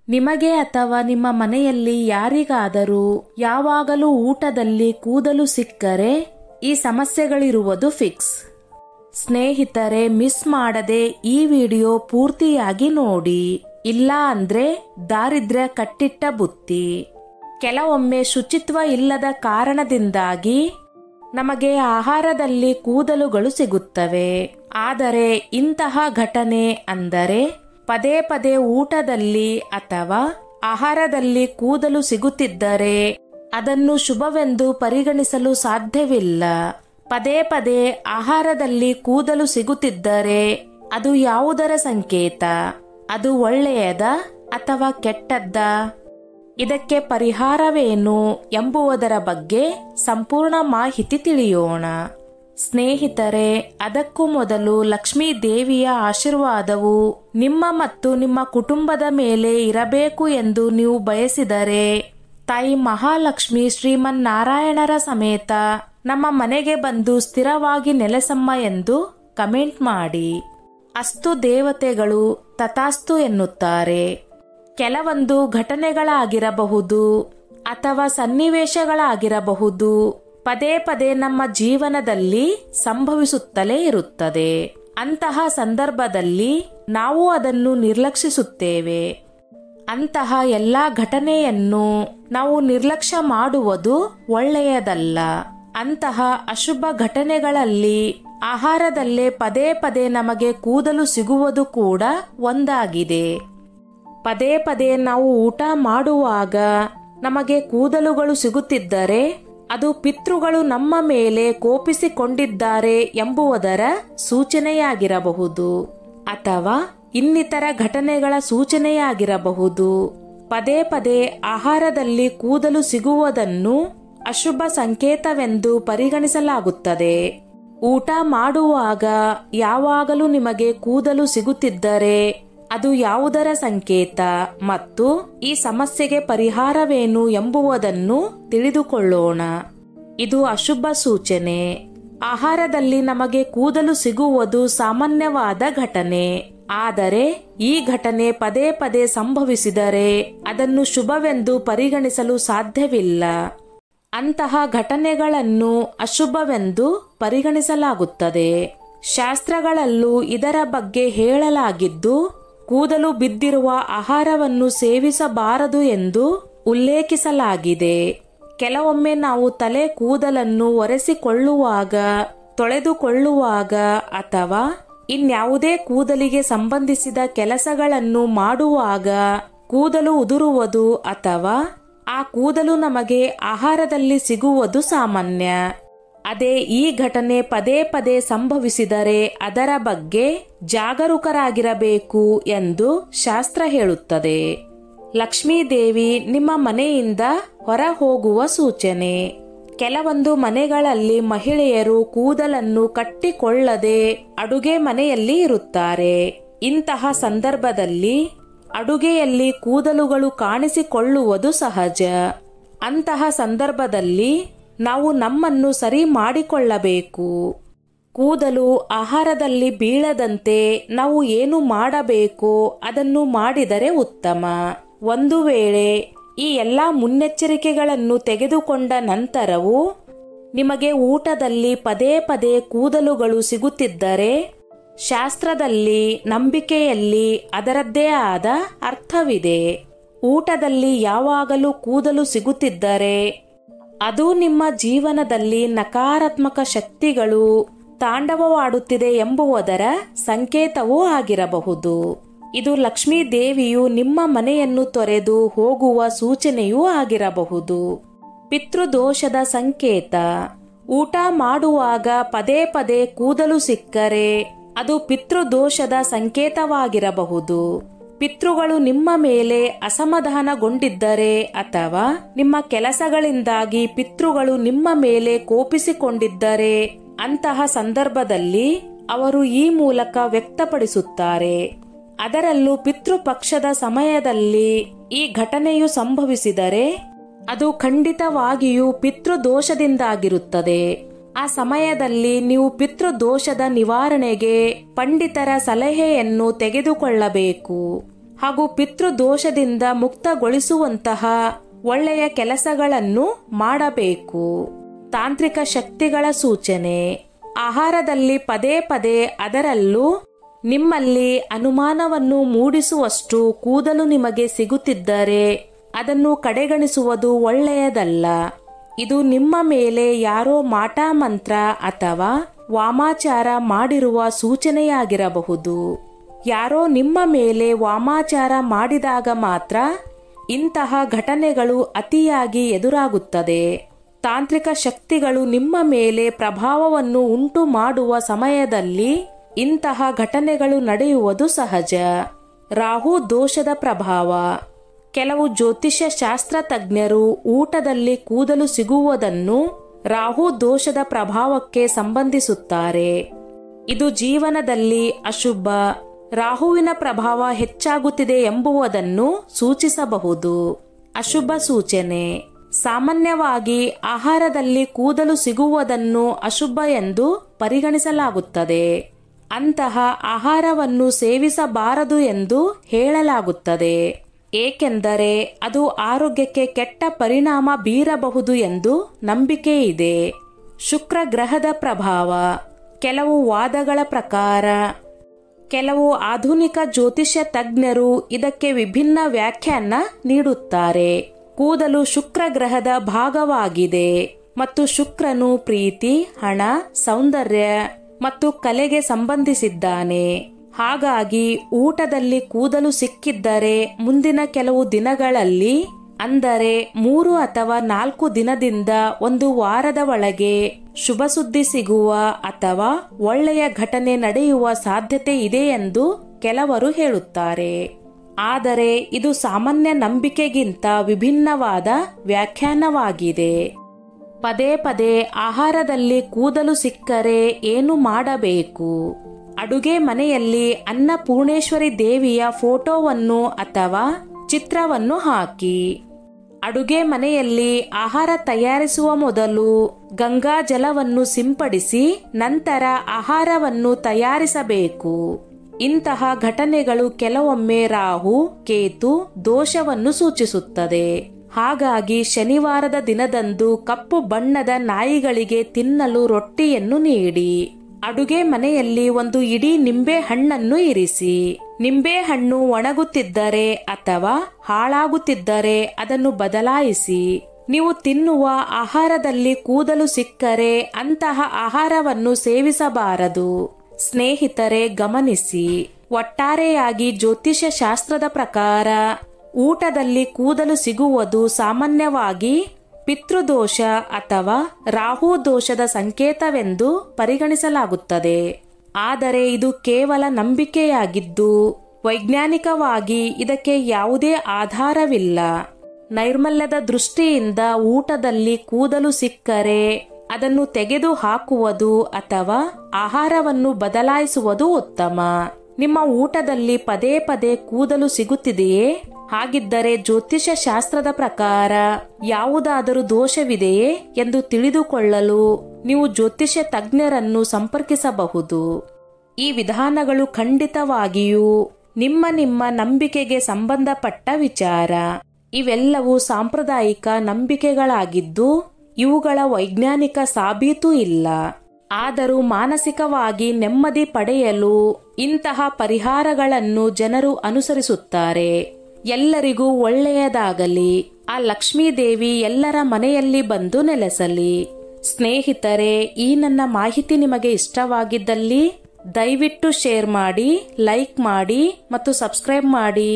ನಿಮಗೆ ಅಥವಾ ನಿಮ್ಮ ಮನೆಯಲ್ಲಿ ಯಾರಿಗಾದರೂ ಯಾವಾಗಲೂ ಊಟದಲ್ಲಿ ಕೂದಲು ಸಿಕ್ಕರೆ ಈ ಸಮಸ್ಯೆಗಳಿರುವುದು ಫಿಕ್ಸ್. ಸ್ನೇಹಿತರೆ, ಮಿಸ್ ಮಾಡದೆ ಈ ವಿಡಿಯೋ ಪೂರ್ತಿಯಾಗಿ ನೋಡಿ, ಇಲ್ಲ ಅಂದ್ರೆ ದಾರಿದ್ರ್ಯ ಕಟ್ಟಿಟ್ಟ ಬುತ್ತಿ. ಕೆಲವೊಮ್ಮೆ ಶುಚಿತ್ವ ಇಲ್ಲದ ಕಾರಣದಿಂದಾಗಿ ನಮಗೆ ಆಹಾರದಲ್ಲಿ ಕೂದಲುಗಳು ಸಿಗುತ್ತವೆ. ಆದರೆ ಇಂತಹ ಘಟನೆ ಅಂದರೆ ಪದೇ ಪದೇ ಊಟದಲ್ಲಿ ಅಥವಾ ಆಹಾರದಲ್ಲಿ ಕೂದಲು ಸಿಗುತ್ತಿದ್ದರೆ ಅದನ್ನು ಶುಭವೆಂದು ಪರಿಗಣಿಸಲು ಸಾಧ್ಯವಿಲ್ಲ. ಪದೇ ಪದೇ ಆಹಾರದಲ್ಲಿ ಕೂದಲು ಸಿಗುತ್ತಿದ್ದರೆ ಅದು ಯಾವುದರ ಸಂಕೇತ? ಅದು ಒಳ್ಳೆಯದ ಅಥವಾ ಕೆಟ್ಟದ್ದ? ಇದಕ್ಕೆ ಪರಿಹಾರವೇನು ಎಂಬುದರ ಬಗ್ಗೆ ಸಂಪೂರ್ಣ ಮಾಹಿತಿ ತಿಳಿಯೋಣ. ಸ್ನೇಹಿತರೆ, ಅದಕ್ಕೂ ಮೊದಲು ಲಕ್ಷ್ಮೀ ದೇವಿಯ ಆಶೀರ್ವಾದವು ನಿಮ್ಮ ಮತ್ತು ನಿಮ್ಮ ಕುಟುಂಬದ ಮೇಲೆ ಇರಬೇಕು ಎಂದು ನೀವು ಬಯಸಿದರೆ ತಾಯಿ ಮಹಾಲಕ್ಷ್ಮಿ ಶ್ರೀಮನ್ನಾರಾಯಣರ ಸಮೇತ ನಮ್ಮ ಮನೆಗೆ ಬಂದು ಸ್ಥಿರವಾಗಿ ನೆಲೆಸಮ್ಮ ಎಂದು ಕಮೆಂಟ್ ಮಾಡಿ. ಅಸ್ತು ದೇವತೆಗಳು ತಥಾಸ್ತು ಎನ್ನುತ್ತಾರೆ. ಕೆಲವೊಂದು ಘಟನೆಗಳಾಗಿರಬಹುದು ಅಥವಾ ಸನ್ನಿವೇಶಗಳಾಗಿರಬಹುದು ಪದೇ ಪದೇ ನಮ್ಮ ಜೀವನದಲ್ಲಿ ಸಂಭವಿಸುತ್ತಲೇ ಇರುತ್ತದೆ. ಅಂತಹ ಸಂದರ್ಭದಲ್ಲಿ ನಾವು ಅದನ್ನು ನಿರ್ಲಕ್ಷಿಸುತ್ತೇವೆ. ಅಂತಹ ಎಲ್ಲಾ ಘಟನೆಯನ್ನು ನಾವು ನಿರ್ಲಕ್ಷ್ಯ ಮಾಡುವುದು ಒಳ್ಳೆಯದಲ್ಲ. ಅಂತಹ ಅಶುಭ ಘಟನೆಗಳಲ್ಲಿ ಆಹಾರದಲ್ಲೇ ಪದೇ ಪದೇ ನಮಗೆ ಕೂದಲು ಸಿಗುವುದು ಕೂಡ ಒಂದಾಗಿದೆ. ಪದೇ ಪದೇ ನಾವು ಊಟ ಮಾಡುವಾಗ ನಮಗೆ ಕೂದಲುಗಳು ಸಿಗುತ್ತಿದ್ದರೆ ಅದು ಪಿತೃಗಳು ನಮ್ಮ ಮೇಲೆ ಕೋಪಿಸಿಕೊಂಡಿದ್ದಾರೆ ಎಂಬುದರ ಸೂಚನೆಯಾಗಿರಬಹುದು ಅಥವಾ ಇನ್ನಿತರ ಘಟನೆಗಳ ಸೂಚನೆಯಾಗಿರಬಹುದು. ಪದೇ ಪದೇ ಆಹಾರದಲ್ಲಿ ಕೂದಲು ಸಿಗುವುದನ್ನು ಅಶುಭ ಸಂಕೇತವೆಂದು ಪರಿಗಣಿಸಲಾಗುತ್ತದೆ. ಊಟ ಮಾಡುವಾಗ ಯಾವಾಗಲೂ ನಿಮಗೆ ಕೂದಲು ಸಿಗುತ್ತಿದ್ದರೆ ಅದು ಯಾವುದರ ಸಂಕೇತ ಮತ್ತು ಈ ಸಮಸ್ಯೆಗೆ ಪರಿಹಾರವೇನು ಎಂಬುದನ್ನು ತಿಳಿದುಕೊಳ್ಳೋಣ. ಇದು ಅಶುಭ ಸೂಚನೆ. ಆಹಾರದಲ್ಲಿ ನಮಗೆ ಕೂದಲು ಸಿಗುವುದು ಸಾಮಾನ್ಯವಾದ ಘಟನೆ. ಆದರೆ ಈ ಘಟನೆ ಪದೇ ಪದೇ ಸಂಭವಿಸಿದರೆ ಅದನ್ನು ಶುಭವೆಂದು ಪರಿಗಣಿಸಲು ಸಾಧ್ಯವಿಲ್ಲ. ಅಂತಹ ಘಟನೆಗಳನ್ನು ಅಶುಭವೆಂದು ಪರಿಗಣಿಸಲಾಗುತ್ತದೆ. ಶಾಸ್ತ್ರಗಳಲ್ಲೂ ಇದರ ಬಗ್ಗೆ ಹೇಳಲಾಗಿದ್ದು ಕೂದಲು ಬಿದ್ದಿರುವ ಆಹಾರವನ್ನು ಸೇವಿಸಬಾರದು ಎಂದು ಉಲ್ಲೇಖಿಸಲಾಗಿದೆ. ಕೆಲವೊಮ್ಮೆ ನಾವು ತಲೆ ಕೂದಲನ್ನು ಒರೆಸಿಕೊಳ್ಳುವಾಗ, ತೊಳೆದುಕೊಳ್ಳುವಾಗ ಅಥವಾ ಇನ್ಯಾವುದೇ ಕೂದಲಿಗೆ ಸಂಬಂಧಿಸಿದ ಕೆಲಸಗಳನ್ನು ಮಾಡುವಾಗ ಕೂದಲು ಉದುರುವುದು ಅಥವಾ ಆ ಕೂದಲು ನಮಗೆ ಆಹಾರದಲ್ಲಿ ಸಿಗುವುದು ಸಾಮಾನ್ಯ. ಅದೇ ಈ ಘಟನೆ ಪದೇ ಪದೇ ಸಂಭವಿಸಿದರೆ ಅದರ ಬಗ್ಗೆ ಜಾಗರೂಕರಾಗಿರಬೇಕು ಎಂದು ಶಾಸ್ತ್ರ ಹೇಳುತ್ತದೆ. ಲಕ್ಷ್ಮೀ ದೇವಿ ನಿಮ್ಮ ಮನೆಯಿಂದ ಹೊರ ಹೋಗುವ ಸೂಚನೆ. ಕೆಲವೊಂದು ಮನೆಗಳಲ್ಲಿ ಮಹಿಳೆಯರು ಕೂದಲನ್ನು ಕಟ್ಟಿಕೊಳ್ಳದೆ ಅಡುಗೆ ಮನೆಯಲ್ಲಿ ಇರುತ್ತಾರೆ. ಇಂತಹ ಸಂದರ್ಭದಲ್ಲಿ ಅಡುಗೆಯಲ್ಲಿ ಕೂದಲುಗಳು ಕಾಣಿಸಿಕೊಳ್ಳುವುದು ಸಹಜ. ಅಂತಹ ಸಂದರ್ಭದಲ್ಲಿ ನಾವು ನಮ್ಮನ್ನು ಸರಿ ಮಾಡಿಕೊಳ್ಳಬೇಕು. ಕೂದಲು ಆಹಾರದಲ್ಲಿ ಬೀಳದಂತೆ ನಾವು ಏನು ಮಾಡಬೇಕೋ ಅದನ್ನು ಮಾಡಿದರೆ ಉತ್ತಮ. ಒಂದು ವೇಳೆ ಈ ಎಲ್ಲಾ ಮುನ್ನೆಚ್ಚರಿಕೆಗಳನ್ನು ತೆಗೆದುಕೊಂಡ ನಂತರವೂ ನಿಮಗೆ ಊಟದಲ್ಲಿ ಪದೇ ಪದೇ ಕೂದಲುಗಳು ಸಿಗುತ್ತಿದ್ದರೆ ಶಾಸ್ತ್ರದಲ್ಲಿ, ನಂಬಿಕೆಯಲ್ಲಿ ಅದರದ್ದೇ ಆದ ಅರ್ಥವಿದೆ. ಊಟದಲ್ಲಿ ಯಾವಾಗಲೂ ಕೂದಲು ಸಿಗುತ್ತಿದ್ದರೆ ಅದು ನಿಮ್ಮ ಜೀವನದಲ್ಲಿ ನಕಾರಾತ್ಮಕ ಶಕ್ತಿಗಳು ತಾಂಡವವಾಡುತ್ತಿದೆ ಎಂಬುದರ ಸಂಕೇತವೂ ಆಗಿರಬಹುದು. ಇದು ಲಕ್ಷ್ಮೀ ದೇವಿಯು ನಿಮ್ಮ ಮನೆಯನ್ನು ತೊರೆದು ಹೋಗುವ ಸೂಚನೆಯೂ ಆಗಿರಬಹುದು. ಪಿತೃದೋಷದ ಸಂಕೇತ. ಊಟ ಮಾಡುವಾಗ ಪದೇ ಪದೇ ಕೂದಲು ಸಿಕ್ಕರೆ ಅದು ಪಿತೃದೋಷದ ಸಂಕೇತವಾಗಿರಬಹುದು. ಪಿತೃಗಳು ನಿಮ್ಮ ಮೇಲೆ ಅಸಮಾಧಾನಗೊಂಡಿದ್ದರೆ ಅಥವಾ ನಿಮ್ಮ ಕೆಲಸಗಳಿಂದಾಗಿ ಪಿತೃಗಳು ನಿಮ್ಮ ಮೇಲೆ ಕೋಪಿಸಿಕೊಂಡಿದ್ದರೆ ಅಂತಹ ಸಂದರ್ಭದಲ್ಲಿ ಅವರು ಈ ಮೂಲಕ ವ್ಯಕ್ತಪಡಿಸುತ್ತಾರೆ. ಅದರಲ್ಲೂ ಪಿತೃಪಕ್ಷದ ಸಮಯದಲ್ಲಿ ಈ ಘಟನೆಯು ಸಂಭವಿಸಿದರೆ ಅದು ಖಂಡಿತವಾಗಿಯೂ ಪಿತೃದೋಷದಿಂದಾಗಿರುತ್ತದೆ. ಆ ಸಮಯದಲ್ಲಿ ನೀವು ಪಿತೃದೋಷದ ನಿವಾರಣೆಗೆ ಪಂಡಿತರ ಸಲಹೆಯನ್ನು ತೆಗೆದುಕೊಳ್ಳಬೇಕು ಹಾಗೂ ಪಿತೃದೋಷದಿಂದ ಮುಕ್ತಗೊಳಿಸುವಂತಹ ಒಳ್ಳೆಯ ಕೆಲಸಗಳನ್ನು ಮಾಡಬೇಕು. ತಾಂತ್ರಿಕ ಶಕ್ತಿಗಳ ಸೂಚನೆ: ಆಹಾರದಲ್ಲಿ ಪದೇ ಪದೇ, ಅದರಲ್ಲೂ ನಿಮ್ಮಲ್ಲಿ ಅನುಮಾನವನ್ನು ಮೂಡಿಸುವಷ್ಟು ಕೂದಲು ನಿಮಗೆ ಸಿಗುತ್ತಿದ್ದರೆ ಅದನ್ನು ಕಡೆಗಣಿಸುವುದು ಒಳ್ಳೆಯದಲ್ಲ. ಇದು ನಿಮ್ಮ ಮೇಲೆ ಯಾರೋ ಮಾಟ ಮಂತ್ರ ಅಥವಾ ವಾಮಾಚಾರ ಮಾಡಿರುವ ಸೂಚನೆಯಾಗಿರಬಹುದು. ಯಾರೋ ನಿಮ್ಮ ಮೇಲೆ ವಾಮಾಚಾರ ಮಾಡಿದಾಗ ಮಾತ್ರ ಇಂತಹ ಘಟನೆಗಳು ಅತಿಯಾಗಿ ಎದುರಾಗುತ್ತದೆ. ತಾಂತ್ರಿಕ ಶಕ್ತಿಗಳು ನಿಮ್ಮ ಮೇಲೆ ಪ್ರಭಾವವನ್ನು ಉಂಟು ಮಾಡುವ ಸಮಯದಲ್ಲಿ ಇಂತಹ ಘಟನೆಗಳು ನಡೆಯುವುದು ಸಹಜ. ರಾಹು ದೋಷದ ಪ್ರಭಾವ: ಕೆಲವು ಜ್ಯೋತಿಷ್ಯ ಶಾಸ್ತ್ರ ತಜ್ಞರು ಊಟದಲ್ಲಿ ಕೂದಲು ಸಿಗುವುದನ್ನು ರಾಹು ದೋಷದ ಪ್ರಭಾವಕ್ಕೆ ಸಂಬಂಧಿಸುತ್ತಾರೆ. ಇದು ಜೀವನದಲ್ಲಿ ಅಶುಭ, ರಾಹುವಿನ ಪ್ರಭಾವ ಹೆಚ್ಚಾಗುತ್ತಿದೆ ಎಂಬುದನ್ನು ಸೂಚಿಸಬಹುದು. ಅಶುಭ ಸೂಚನೆ: ಸಾಮಾನ್ಯವಾಗಿ ಆಹಾರದಲ್ಲಿ ಕೂದಲು ಸಿಗುವುದನ್ನು ಅಶುಭ ಎಂದು ಪರಿಗಣಿಸಲಾಗುತ್ತದೆ. ಅಂತಹ ಆಹಾರವನ್ನು ಸೇವಿಸಬಾರದು ಎಂದು ಹೇಳಲಾಗುತ್ತದೆ, ಏಕೆಂದರೆ ಅದು ಆರೋಗ್ಯಕ್ಕೆ ಕೆಟ್ಟ ಪರಿಣಾಮ ಬೀರಬಹುದು ಎಂದು ನಂಬಿಕೆ ಇದೆ. ಶುಕ್ರ ಗ್ರಹದ ಪ್ರಭಾವ: ಕೆಲವು ವಾದಗಳ ಪ್ರಕಾರ ಕೆಲವು ಆಧುನಿಕ ಜ್ಯೋತಿಷ್ಯ ತಜ್ಞರು ಇದಕ್ಕೆ ವಿಭಿನ್ನ ವ್ಯಾಖ್ಯಾನ ನೀಡುತ್ತಾರೆ. ಕೂದಲು ಶುಕ್ರ ಗ್ರಹದ ಭಾಗವಾಗಿದೆ ಮತ್ತು ಶುಕ್ರನು ಪ್ರೀತಿ, ಹಣ, ಸೌಂದರ್ಯ ಮತ್ತು ಕಲೆಗೆ ಸಂಬಂಧಿಸಿದ್ದಾನೆ. ಹಾಗಾಗಿ ಊಟದಲ್ಲಿ ಕೂದಲು ಸಿಕ್ಕಿದ್ದರೆ ಮುಂದಿನ ಕೆಲವು ದಿನಗಳಲ್ಲಿ, ಅಂದರೆ 3 ಅಥವಾ 4 ದಿನದಿಂದ 1 ವಾರದ ಒಳಗೆ ಶುಭ ಸುದ್ದಿ ಸಿಗುವ ಅಥವಾ ಒಳ್ಳೆಯ ಘಟನೆ ನಡೆಯುವ ಸಾಧ್ಯತೆ ಇದೆ ಎಂದು ಕೆಲವರು ಹೇಳುತ್ತಾರೆ. ಆದರೆ ಇದು ಸಾಮಾನ್ಯ ನಂಬಿಕೆಗಿಂತ ವಿಭಿನ್ನವಾದ ವ್ಯಾಖ್ಯಾನವಾಗಿದೆ. ಪದೇ ಪದೇ ಆಹಾರದಲ್ಲಿ ಕೂದಲು ಸಿಕ್ಕರೆ ಏನು ಮಾಡಬೇಕು? ಅಡುಗೆ ಮನೆಯಲ್ಲಿ ಅನ್ನಪೂರ್ಣೇಶ್ವರಿ ದೇವಿಯ ಫೋಟೋವನ್ನು ಅಥವಾ ಚಿತ್ರವನ್ನು ಹಾಕಿ. ಅಡುಗೆ ಮನೆಯಲ್ಲಿ ಆಹಾರ ತಯಾರಿಸುವ ಮೊದಲು ಗಂಗಾ ಜಲವನ್ನು ಸಿಂಪಡಿಸಿ ನಂತರ ಆಹಾರವನ್ನು ತಯಾರಿಸಬೇಕು. ಇಂತಹ ಘಟನೆಗಳು ಕೆಲವೊಮ್ಮೆ ರಾಹು, ಕೇತು ದೋಷವನ್ನು ಸೂಚಿಸುತ್ತದೆ. ಹಾಗಾಗಿ ಶನಿವಾರದ ದಿನದಂದು ಕಪ್ಪು ಬಣ್ಣದ ನಾಯಿಗಳಿಗೆ ತಿನ್ನಲು ರೊಟ್ಟಿಯನ್ನು ನೀಡಿ. ಅಡುಗೆ ಮನೆಯಲ್ಲಿ 1 ಇಡೀ ನಿಂಬೆ ಹಣ್ಣನ್ನು ಇರಿಸಿ. ನಿಂಬೆ ಹಣ್ಣು ಒಣಗುತ್ತಿದ್ದರೆ ಅಥವಾ ಹಾಳಾಗುತ್ತಿದ್ದರೆ ಅದನ್ನು ಬದಲಾಯಿಸಿ. ನೀವು ತಿನ್ನುವ ಆಹಾರದಲ್ಲಿ ಕೂದಲು ಸಿಕ್ಕರೆ ಅಂತಹ ಆಹಾರವನ್ನು ಸೇವಿಸಬಾರದು. ಸ್ನೇಹಿತರೆ, ಗಮನಿಸಿ, ಒಟ್ಟಾರೆಯಾಗಿ ಜ್ಯೋತಿಷ್ಯ ಶಾಸ್ತ್ರದ ಪ್ರಕಾರ ಊಟದಲ್ಲಿ ಕೂದಲು ಸಿಗುವುದು ಸಾಮಾನ್ಯವಾಗಿ ಪಿತೃದೋಷ ಅಥವಾ ರಾಹು ದೋಷದ ಸಂಕೇತವೆಂದು ಪರಿಗಣಿಸಲಾಗುತ್ತದೆ. ಆದರೆ ಇದು ಕೇವಲ ನಂಬಿಕೆಯಾಗಿದ್ದು ವೈಜ್ಞಾನಿಕವಾಗಿ ಇದಕ್ಕೆ ಯಾವುದೇ ಆಧಾರವಿಲ್ಲ. ನೈರ್ಮಲ್ಯದ ದೃಷ್ಟಿಯಿಂದ ಊಟದಲ್ಲಿ ಕೂದಲು ಸಿಕ್ಕರೆ ಅದನ್ನು ತೆಗೆದು ಹಾಕುವುದು ಅಥವಾ ಆಹಾರವನ್ನು ಬದಲಾಯಿಸುವುದು ಉತ್ತಮ. ನಿಮ್ಮ ಊಟದಲ್ಲಿ ಪದೇ ಪದೇ ಕೂದಲು ಸಿಗುತ್ತಿದೆಯೇ? ಹಾಗಿದ್ದರೆ ಜ್ಯೋತಿಷ್ಯ ಶಾಸ್ತ್ರದ ಪ್ರಕಾರ ಯಾವುದಾದರೂ ದೋಷವಿದೆಯೇ ಎಂದು ತಿಳಿದುಕೊಳ್ಳಲು ನೀವು ಜ್ಯೋತಿಷ್ಯ ತಜ್ಞರನ್ನು ಸಂಪರ್ಕಿಸಬಹುದು. ಈ ವಿಧಾನಗಳು ಖಂಡಿತವಾಗಿಯೂ ನಿಮ್ಮ ನಂಬಿಕೆಗೆ ಸಂಬಂಧಪಟ್ಟ ವಿಚಾರ. ಇವೆಲ್ಲವೂ ಸಾಂಪ್ರದಾಯಿಕ ನಂಬಿಕೆಗಳಾಗಿದ್ದು ಇವುಗಳ ವೈಜ್ಞಾನಿಕ ಸಾಬೀತು ಇಲ್ಲ. ಆದರೂ ಮಾನಸಿಕವಾಗಿ ನೆಮ್ಮದಿ ಪಡೆಯಲು ಇಂತಹ ಪರಿಹಾರಗಳನ್ನು ಜನರು ಅನುಸರಿಸುತ್ತಾರೆ. ಎಲ್ಲರಿಗೂ ಒಳ್ಳೆಯದಾಗಲಿ. ಆ ಲಕ್ಷ್ಮೀದೇವಿ ಎಲ್ಲರ ಮನೆಯಲ್ಲಿ ಬಂದು ನೆಲೆಸಲಿ. ಸ್ನೇಹಿತರೆ, ಈ ನನ್ನ ಮಾಹಿತಿ ನಿಮಗೆ ಇಷ್ಟವಾಗಿದ್ದಲ್ಲಿ ದಯವಿಟ್ಟು ಶೇರ್ ಮಾಡಿ, ಲೈಕ್ ಮಾಡಿ ಮತ್ತು ಸಬ್ಸ್ಕ್ರೈಬ್ ಮಾಡಿ.